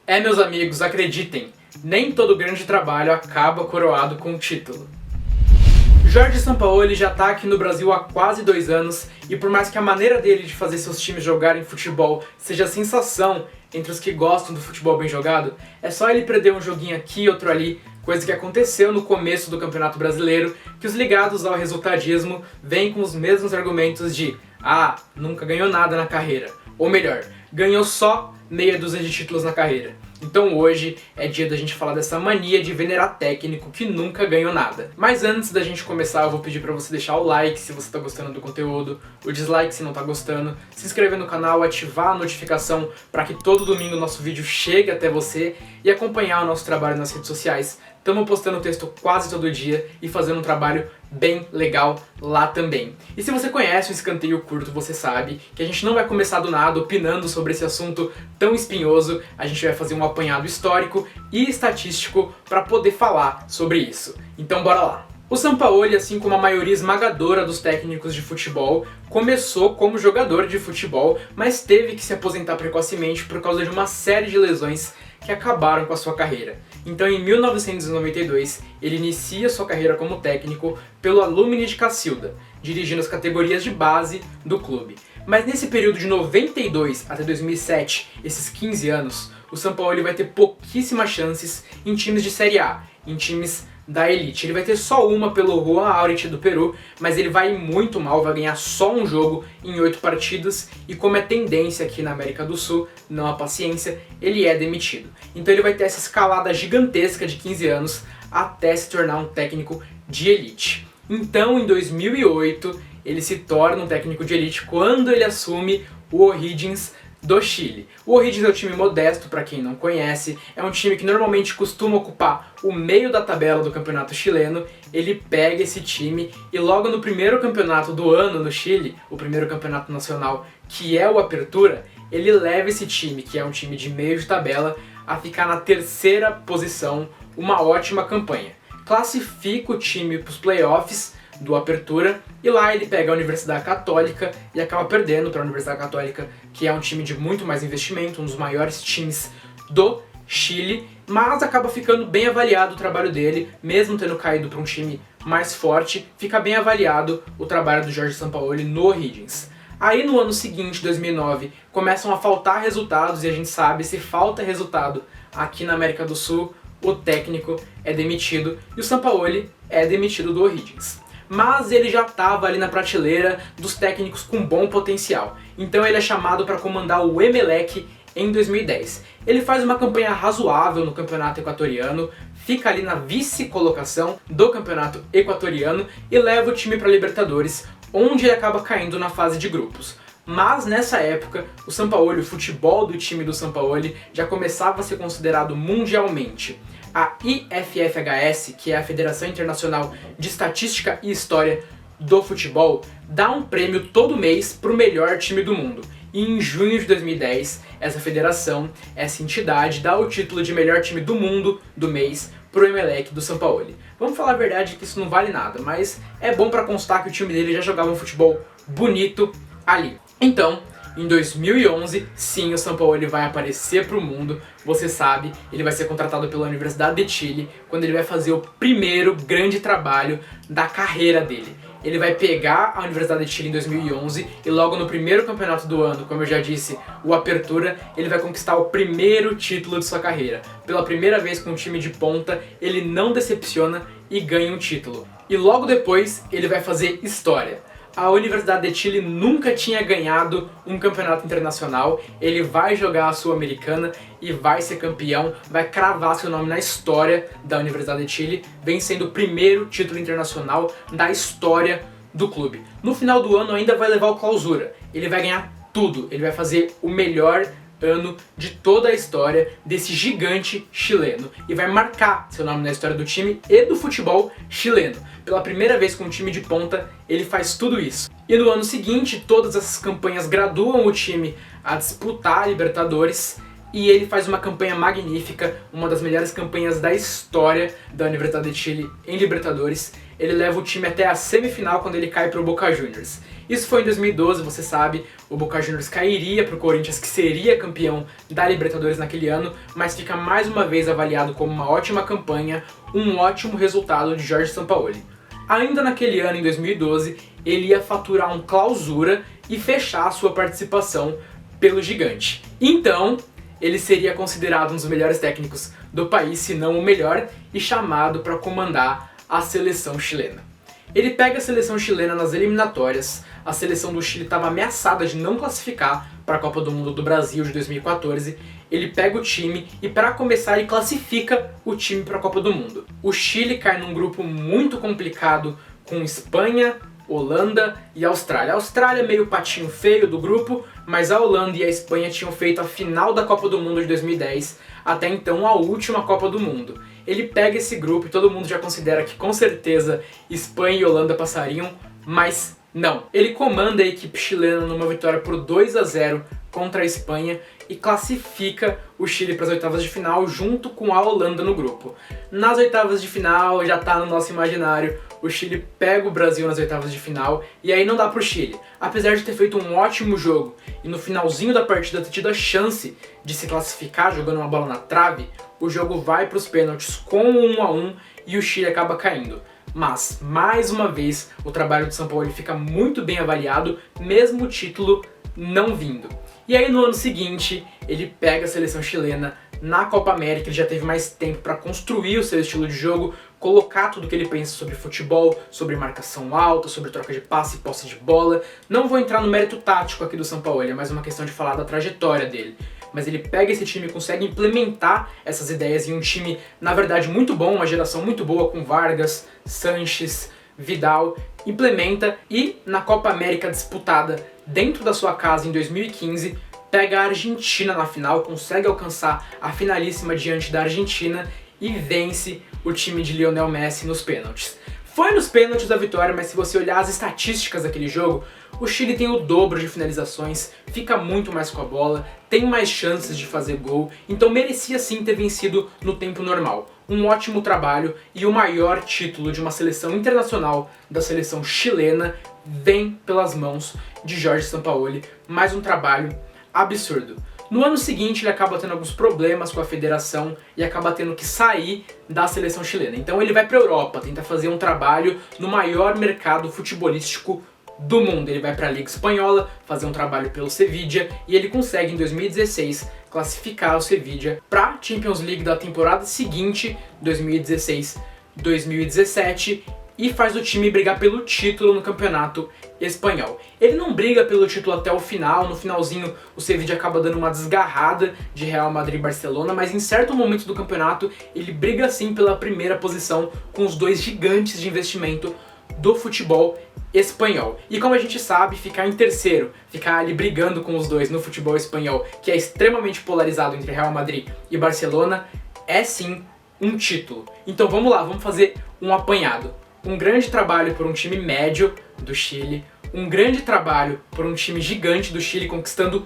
Meus amigos, acreditem, nem todo grande trabalho acaba coroado com um título. Jorge Sampaoli já está aqui no Brasil há quase 2 anos e por mais que a maneira dele de fazer seus times jogarem futebol seja a sensação entre os que gostam do futebol bem jogado, é só ele perder um joguinho aqui e outro ali, coisa que aconteceu no começo do Campeonato Brasileiro, que os ligados ao resultadismo vêm com os mesmos argumentos de nunca ganhou nada na carreira, ou melhor, ganhou só meia dúzia de títulos na carreira. Então hoje é dia da gente falar dessa mania de venerar técnico que nunca ganhou nada. Mas antes da gente começar, eu vou pedir pra você deixar o like se você tá gostando do conteúdo, o dislike se não tá gostando, se inscrever no canal, ativar a notificação para que todo domingo o nosso vídeo chegue até você e acompanhar o nosso trabalho nas redes sociais. Estamos postando texto quase todo dia e fazendo um trabalho bem legal lá também. E se você conhece o Escanteio Curto, você sabe que a gente não vai começar do nada opinando sobre esse assunto tão espinhoso. A gente vai fazer um apanhado histórico e estatístico para poder falar sobre isso. Então bora lá! O Sampaoli, assim como a maioria esmagadora dos técnicos de futebol, começou como jogador de futebol, mas teve que se aposentar precocemente por causa de uma série de lesões que acabaram com a sua carreira. Então em 1992, ele inicia sua carreira como técnico pelo Alumni de Cacilda, dirigindo as categorias de base do clube. Mas nesse período de 92 até 2007, esses 15 anos, o Sampaoli vai ter pouquíssimas chances em times de Série A, em times da elite. Ele vai ter só uma pelo Juan Aurich do Peru, mas ele vai ir muito mal, vai ganhar só um jogo em 8 partidas e como é tendência aqui na América do Sul, não há paciência, ele é demitido. Então ele vai ter essa escalada gigantesca de 15 anos até se tornar um técnico de elite. Então em 2008 ele se torna um técnico de elite quando ele assume o O'Higgins do Chile. O O'Higgins é um time modesto, para quem não conhece, é um time que normalmente costuma ocupar o meio da tabela do campeonato chileno. Ele pega esse time e logo no primeiro campeonato do ano no Chile, o primeiro campeonato nacional, que é o Apertura, ele leva esse time, que é um time de meio de tabela, a ficar na 3ª posição, uma ótima campanha. Classifica o time para os playoffs do Apertura e lá ele pega a Universidade Católica e acaba perdendo para a Universidade Católica, que é um time de muito mais investimento, um dos maiores times do Chile, mas acaba ficando bem avaliado o trabalho dele, mesmo tendo caído para um time mais forte, fica bem avaliado o trabalho do Jorge Sampaoli no O'Higgins. Aí no ano seguinte, 2009, começam a faltar resultados e a gente sabe, se falta resultado aqui na América do Sul, o técnico é demitido e o Sampaoli é demitido do O'Higgins. Mas ele já estava ali na prateleira dos técnicos com bom potencial. Então ele é chamado para comandar o Emelec em 2010. Ele faz uma campanha razoável no campeonato equatoriano, fica ali na vice-colocação do campeonato equatoriano e leva o time para Libertadores, onde ele acaba caindo na fase de grupos. Mas nessa época, o Sampaoli, o futebol do time do Sampaoli, já começava a ser considerado mundialmente. A IFFHS, que é a Federação Internacional de Estatística e História do Futebol, dá um prêmio todo mês para o melhor time do mundo. E em junho de 2010, essa federação, essa entidade, dá o título de melhor time do mundo do mês para o Emelec do Sampaoli. Vamos falar a verdade que isso não vale nada, mas é bom para constar que o time dele já jogava um futebol bonito ali. Então, em 2011, sim, o Sampaoli vai aparecer para o mundo, você sabe, ele vai ser contratado pela Universidade de Chile, quando ele vai fazer o primeiro grande trabalho da carreira dele. Ele vai pegar a Universidade de Chile em 2011 e logo no primeiro campeonato do ano, como eu já disse, o Apertura, ele vai conquistar o primeiro título de sua carreira. Pela primeira vez com um time de ponta, ele não decepciona e ganha um título. E logo depois, ele vai fazer história. A Universidade de Chile nunca tinha ganhado um campeonato internacional, ele vai jogar a Sul-Americana e vai ser campeão, vai cravar seu nome na história da Universidade de Chile, vencendo o primeiro título internacional da história do clube. No final do ano ainda vai levar o Clausura, ele vai ganhar tudo, ele vai fazer o melhor ano de toda a história desse gigante chileno e vai marcar seu nome na história do time e do futebol chileno. Pela primeira vez com um time de ponta, ele faz tudo isso. E no ano seguinte, todas essas campanhas graduam o time a disputar a Libertadores e ele faz uma campanha magnífica, uma das melhores campanhas da história da Universidade de Chile em Libertadores. Ele leva o time até a semifinal quando ele cai para o Boca Juniors. Isso foi em 2012, você sabe, o Boca Juniors cairia para o Corinthians, que seria campeão da Libertadores naquele ano, mas fica mais uma vez avaliado como uma ótima campanha, um ótimo resultado de Jorge Sampaoli. Ainda naquele ano, em 2012, ele ia faturar um clausura e fechar a sua participação pelo Gigante. Então, ele seria considerado um dos melhores técnicos do país, se não o melhor, e chamado para comandar a seleção chilena. Ele pega a seleção chilena nas eliminatórias, a seleção do Chile estava ameaçada de não classificar para a Copa do Mundo do Brasil de 2014, ele pega o time e, para começar, ele classifica o time para a Copa do Mundo. O Chile cai num grupo muito complicado com Espanha, Holanda e Austrália. A Austrália é meio patinho feio do grupo, mas a Holanda e a Espanha tinham feito a final da Copa do Mundo de 2010, até então a última Copa do Mundo. Ele pega esse grupo e todo mundo já considera que com certeza Espanha e Holanda passariam, mas não. Ele comanda a equipe chilena numa vitória por 2-0 contra a Espanha e classifica o Chile para as oitavas de final junto com a Holanda no grupo. Nas oitavas de final, já está no nosso imaginário, o Chile pega o Brasil nas oitavas de final e aí não dá pro Chile. Apesar de ter feito um ótimo jogo e no finalzinho da partida ter tido a chance de se classificar jogando uma bola na trave, o jogo vai para os pênaltis com 1-1 e o Chile acaba caindo. Mas, mais uma vez, o trabalho de Sampaoli fica muito bem avaliado, mesmo o título não vindo. E aí no ano seguinte, ele pega a seleção chilena na Copa América, ele já teve mais tempo para construir o seu estilo de jogo, colocar tudo que ele pensa sobre futebol, sobre marcação alta, sobre troca de passe e posse de bola. Não vou entrar no mérito tático aqui do Sampaoli, é mais uma questão de falar da trajetória dele. Mas ele pega esse time e consegue implementar essas ideias em um time, na verdade, muito bom, uma geração muito boa com Vargas, Sanches, Vidal, implementa e na Copa América disputada dentro da sua casa em 2015, pega a Argentina na final, consegue alcançar a finalíssima diante da Argentina e vence o time de Lionel Messi nos pênaltis. Foi nos pênaltis da vitória, mas se você olhar as estatísticas daquele jogo, o Chile tem o dobro de finalizações, fica muito mais com a bola, tem mais chances de fazer gol, então merecia sim ter vencido no tempo normal. Um ótimo trabalho e o maior título de uma seleção internacional da seleção chilena vem pelas mãos de Jorge Sampaoli, mais um trabalho absurdo. No ano seguinte ele acaba tendo alguns problemas com a federação e acaba tendo que sair da seleção chilena. Então ele vai para a Europa, tenta fazer um trabalho no maior mercado futebolístico do mundo. Ele vai para a Liga Espanhola, fazer um trabalho pelo Sevilla e ele consegue em 2016 classificar o Sevilla para a Champions League da temporada seguinte, 2016-2017, e faz o time brigar pelo título no campeonato espanhol. Ele não briga pelo título até o final, no finalzinho o Sevilla acaba dando uma desgarrada de Real Madrid e Barcelona, mas em certo momento do campeonato ele briga sim pela primeira posição com os dois gigantes de investimento do futebol espanhol. E como a gente sabe, ficar em terceiro, ficar ali brigando com os dois no futebol espanhol, que é extremamente polarizado entre Real Madrid e Barcelona, é sim um título. Então vamos lá, vamos fazer um apanhado. Um grande trabalho por um time médio do Chile, um grande trabalho por um time gigante do Chile conquistando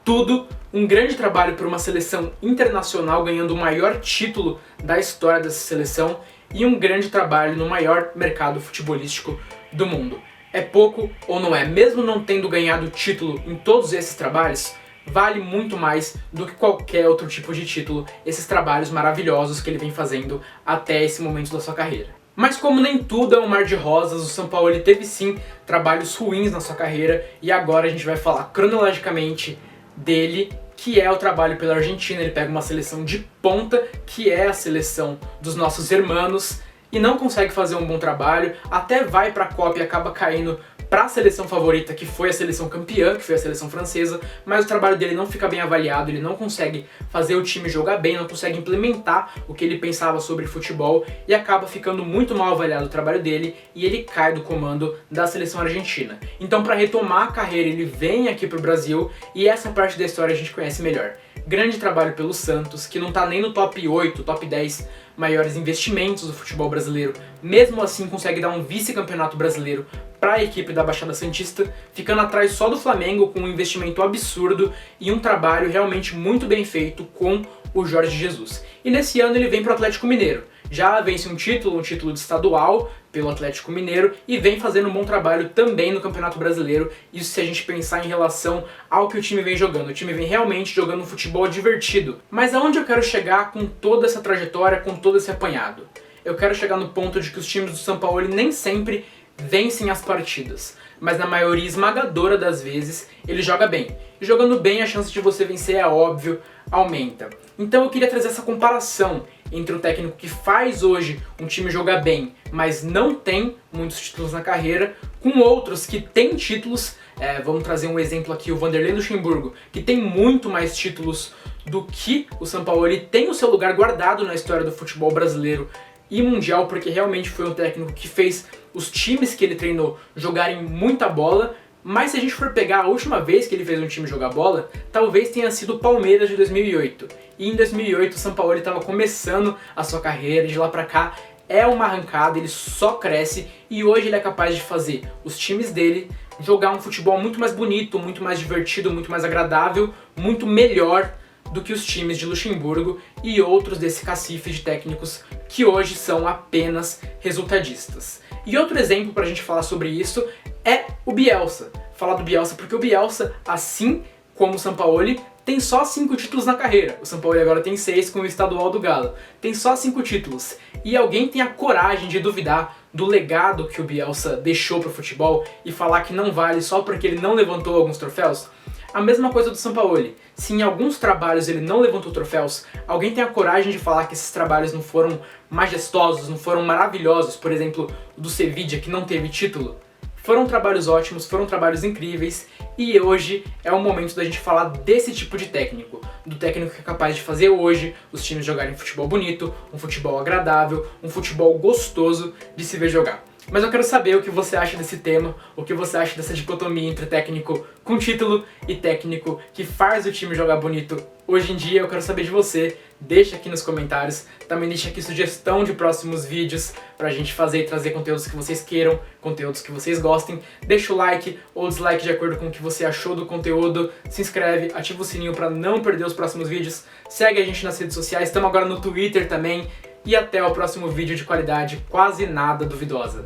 tudo, um grande trabalho por uma seleção internacional ganhando o maior título da história dessa seleção e um grande trabalho no maior mercado futebolístico do mundo. É pouco ou não é? Mesmo não tendo ganhado título em todos esses trabalhos, vale muito mais do que qualquer outro tipo de título esses trabalhos maravilhosos que ele vem fazendo até esse momento da sua carreira. Mas como nem tudo é um mar de rosas, o Sampaoli teve sim trabalhos ruins na sua carreira e agora a gente vai falar cronologicamente dele, que é o trabalho pela Argentina. Ele pega uma seleção de ponta, que é a seleção dos nossos hermanos, e não consegue fazer um bom trabalho, até vai para a Copa e acaba caindo para a seleção favorita, que foi a seleção campeã, que foi a seleção francesa, mas o trabalho dele não fica bem avaliado, ele não consegue fazer o time jogar bem, não consegue implementar o que ele pensava sobre futebol e acaba ficando muito mal avaliado o trabalho dele e ele cai do comando da seleção argentina. Então, para retomar a carreira, ele vem aqui pro Brasil e essa parte da história a gente conhece melhor. Grande trabalho pelo Santos, que não tá nem no top 8, top 10 maiores investimentos do futebol brasileiro, mesmo assim consegue dar um vice-campeonato brasileiro para a equipe da Baixada Santista, ficando atrás só do Flamengo com um investimento absurdo e um trabalho realmente muito bem feito com o Jorge Jesus. E nesse ano ele vem para o Atlético Mineiro, já vence um título de estadual pelo Atlético Mineiro e vem fazendo um bom trabalho também no Campeonato Brasileiro. Isso se a gente pensar em relação ao que o time vem jogando. O time vem realmente jogando um futebol divertido. Mas aonde eu quero chegar com toda essa trajetória, com todo esse apanhado? Eu quero chegar no ponto de que os times do Sampaoli nem sempre vencem as partidas, mas na maioria esmagadora das vezes ele joga bem. E jogando bem, a chance de você vencer, é óbvio, aumenta. Então eu queria trazer essa comparação entre um técnico que faz hoje um time jogar bem, mas não tem muitos títulos na carreira, com outros que têm títulos. Vamos trazer um exemplo aqui, o Vanderlei Luxemburgo, que tem muito mais títulos do que o Sampaoli, tem o seu lugar guardado na história do futebol brasileiro e mundial, porque realmente foi um técnico que fez os times que ele treinou jogarem muita bola. Mas se a gente for pegar a última vez que ele fez um time jogar bola, talvez tenha sido o Palmeiras de 2008. E em 2008 o Sampaoli estava começando a sua carreira, de lá pra cá é uma arrancada, ele só cresce, e hoje ele é capaz de fazer os times dele jogar um futebol muito mais bonito, muito mais divertido, muito mais agradável, muito melhor do que os times de Luxemburgo e outros desse cacife de técnicos que hoje são apenas resultadistas. E outro exemplo pra gente falar sobre isso é o Bielsa. Falar do Bielsa porque o Bielsa, assim como o Sampaoli, tem só 5 títulos na carreira. O Sampaoli agora tem 6 com o estadual do Galo. Tem só 5 títulos. E alguém tem a coragem de duvidar do legado que o Bielsa deixou pro futebol e falar que não vale só porque ele não levantou alguns troféus? A mesma coisa do Sampaoli. Se em alguns trabalhos ele não levantou troféus, alguém tem a coragem de falar que esses trabalhos não foram majestosos, não foram maravilhosos? Por exemplo, o do Sevilla, que não teve título. Foram trabalhos ótimos, foram trabalhos incríveis, e hoje é o momento da gente falar desse tipo de técnico. Do técnico que é capaz de fazer hoje os times jogarem futebol bonito, um futebol agradável, um futebol gostoso de se ver jogar. Mas eu quero saber o que você acha desse tema, o que você acha dessa dicotomia entre técnico com título e técnico que faz o time jogar bonito hoje em dia. Eu quero saber de você, deixa aqui nos comentários, também deixa aqui sugestão de próximos vídeos pra gente fazer e trazer conteúdos que vocês queiram, conteúdos que vocês gostem. Deixa o like ou dislike de acordo com o que você achou do conteúdo, se inscreve, ativa o sininho pra não perder os próximos vídeos, segue a gente nas redes sociais, estamos agora no Twitter também. E até o próximo vídeo de qualidade quase nada duvidosa.